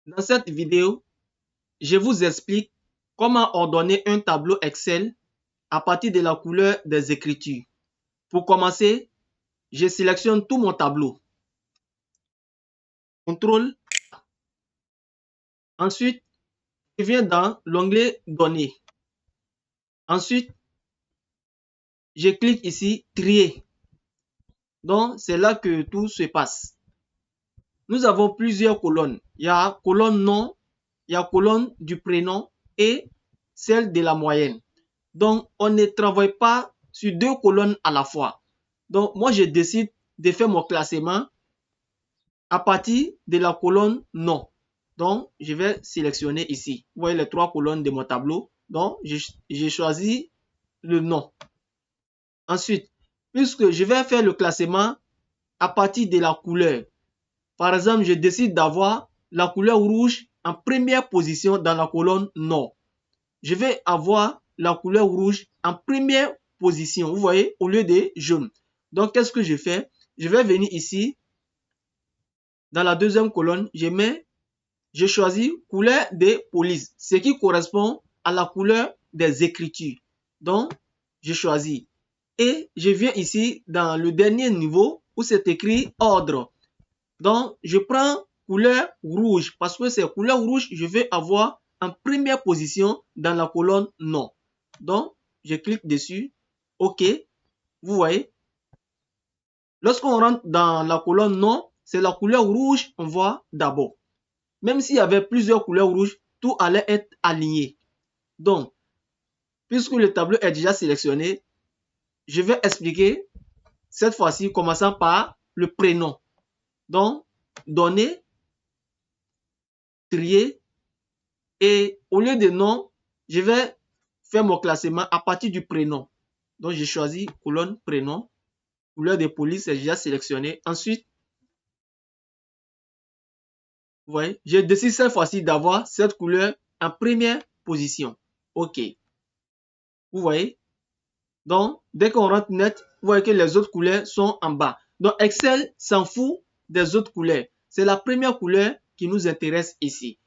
Dans cette vidéo, je vous explique comment ordonner un tableau Excel à partir de la couleur des écritures. Pour commencer, je sélectionne tout mon tableau. CTRL. Ensuite, je viens dans l'onglet Données. Ensuite, je clique ici Trier. Donc, c'est là que tout se passe. Nous avons plusieurs colonnes. Il y a colonne nom, il y a colonne du prénom et celle de la moyenne. Donc, on ne travaille pas sur deux colonnes à la fois. Donc, moi, je décide de faire mon classement à partir de la colonne nom. Donc, je vais sélectionner ici. Vous voyez les trois colonnes de mon tableau. Donc, j'ai choisi le nom. Ensuite, puisque je vais faire le classement à partir de la couleur. Par exemple, je décide d'avoir la couleur rouge en première position dans la colonne nom. Je vais avoir la couleur rouge en première position, vous voyez, au lieu de jaune. Donc, qu'est-ce que je fais? Je vais venir ici, dans la deuxième colonne, je choisis couleur de police, ce qui correspond à la couleur des écritures. Donc, je choisis. Et je viens ici, dans le dernier niveau, où c'est écrit ordre. Donc, je prends couleur rouge, parce que c'est couleur rouge, je vais avoir en première position dans la colonne nom. Donc, je clique dessus. OK. Vous voyez. Lorsqu'on rentre dans la colonne nom, c'est la couleur rouge qu'on voit d'abord. Même s'il y avait plusieurs couleurs rouges, tout allait être aligné. Donc, puisque le tableau est déjà sélectionné, je vais expliquer cette fois-ci commençant par le prénom. Donc, donner, trier. Et au lieu de nom, je vais faire mon classement à partir du prénom. Donc, j'ai choisi colonne prénom. Couleur de police, c'est déjà sélectionné. Ensuite, vous voyez, j'ai décidé cette fois-ci d'avoir cette couleur en première position. OK. Vous voyez? Donc, dès qu'on rentre net, vous voyez que les autres couleurs sont en bas. Donc, Excel s'en fout des autres couleurs. C'est la première couleur qui nous intéresse ici.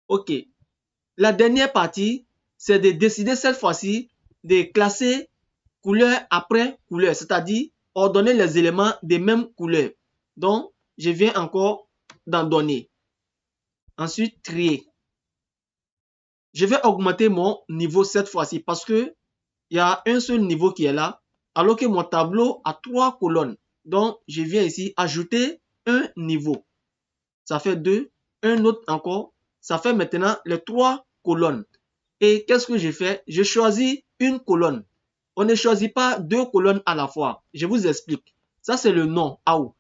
OK. La dernière partie, c'est de décider cette fois-ci de classer couleur après couleur, c'est-à-dire ordonner les éléments des mêmes couleurs. Donc, je viens encore dans données. Ensuite, trier. Je vais augmenter mon niveau cette fois-ci parce que il y a un seul niveau qui est là, alors que mon tableau a 3 colonnes. Donc, je viens ici ajouter un niveau. Ça fait 2, un autre encore. Ça fait maintenant les 3 colonnes. Et qu'est-ce que je fais? Je choisis une colonne. On ne choisit pas 2 colonnes à la fois. Je vous explique. Ça, c'est le nom, Aou.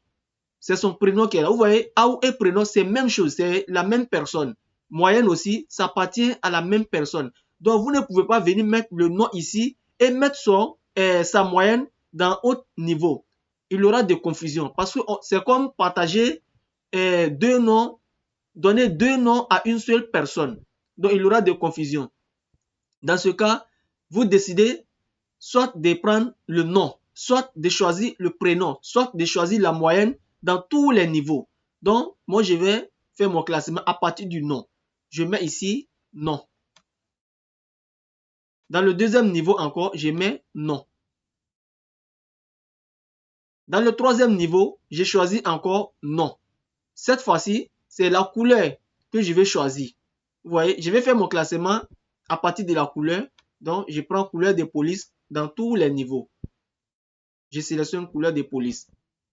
C'est son prénom qui est là. Vous voyez, Aou et prénom, c'est la même chose. C'est la même personne. Moyenne aussi, ça appartient à la même personne. Donc, vous ne pouvez pas venir mettre le nom ici et mettre sa moyenne dans autre niveau. Il y aura des confusions. Parce que c'est comme partager 2 noms, donner 2 noms à une seule personne. Donc, il y aura des confusions. Dans ce cas, vous décidez soit de prendre le nom, soit de choisir le prénom, soit de choisir la moyenne dans tous les niveaux. Donc, moi, je vais faire mon classement à partir du nom. Je mets ici nom. Dans le deuxième niveau encore, je mets nom. Dans le troisième niveau, j'ai choisi encore nom. Cette fois-ci, c'est la couleur que je vais choisir. Vous voyez, je vais faire mon classement à partir de la couleur. Donc, je prends couleur de police dans tous les niveaux. Je sélectionne couleur de police.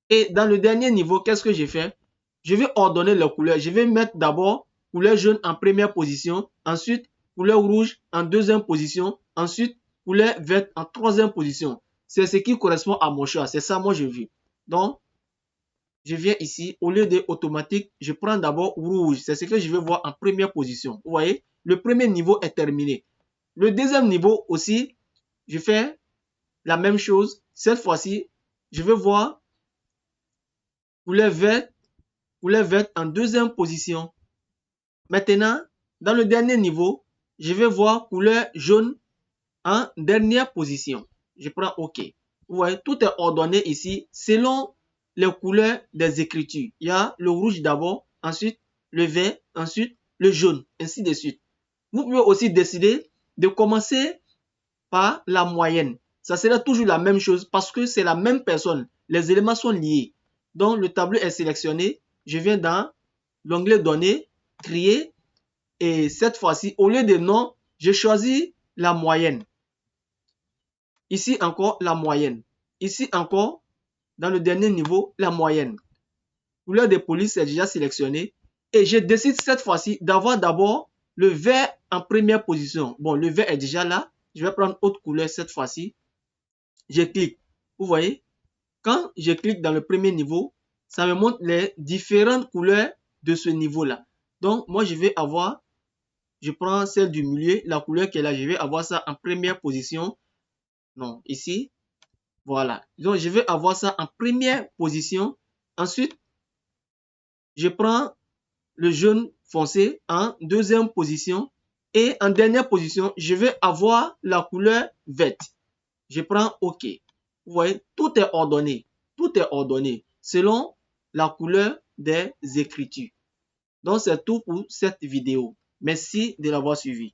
Et dans le dernier niveau, qu'est-ce que j'ai fait? Je vais ordonner les couleurs. Je vais mettre d'abord couleur jaune en première position. Ensuite, couleur rouge en deuxième position. Ensuite, couleur verte en troisième position. C'est ce qui correspond à mon choix. C'est ça, moi, je veux. Donc, je viens ici. Au lieu de automatique, je prends d'abord rouge. C'est ce que je vais voir en première position. Vous voyez, le premier niveau est terminé. Le deuxième niveau aussi, je fais la même chose. Cette fois-ci, je vais voir couleur verte en deuxième position. Maintenant, dans le dernier niveau, je vais voir couleur jaune en dernière position. Je prends OK. Vous voyez, tout est ordonné ici selon les couleurs des écritures. Il y a le rouge d'abord, ensuite le vert, ensuite le jaune, ainsi de suite. Vous pouvez aussi décider de commencer par la moyenne. Ça sera toujours la même chose parce que c'est la même personne. Les éléments sont liés. Donc, le tableau est sélectionné. Je viens dans l'onglet Données, Trier. Et cette fois-ci, au lieu de nom, je choisis la moyenne. Ici encore, la moyenne. Ici encore, dans le dernier niveau, la moyenne. Couleur de police est déjà sélectionné. Et je décide cette fois-ci d'avoir d'abord le vert en première position. Bon, le vert est déjà là. Je vais prendre autre couleur cette fois-ci. Je clique. Vous voyez, quand je clique dans le premier niveau, ça me montre les différentes couleurs de ce niveau-là. Donc, moi, je prends celle du milieu, la couleur qui est là, je vais avoir ça en première position. Non, ici, voilà. Donc, je vais avoir ça en première position. Ensuite, je prends le jaune foncé en deuxième position. Et en dernière position, je vais avoir la couleur verte. Je prends OK. Vous voyez, tout est ordonné. Tout est ordonné selon la couleur des écritures. Donc, c'est tout pour cette vidéo. Merci de l'avoir suivi.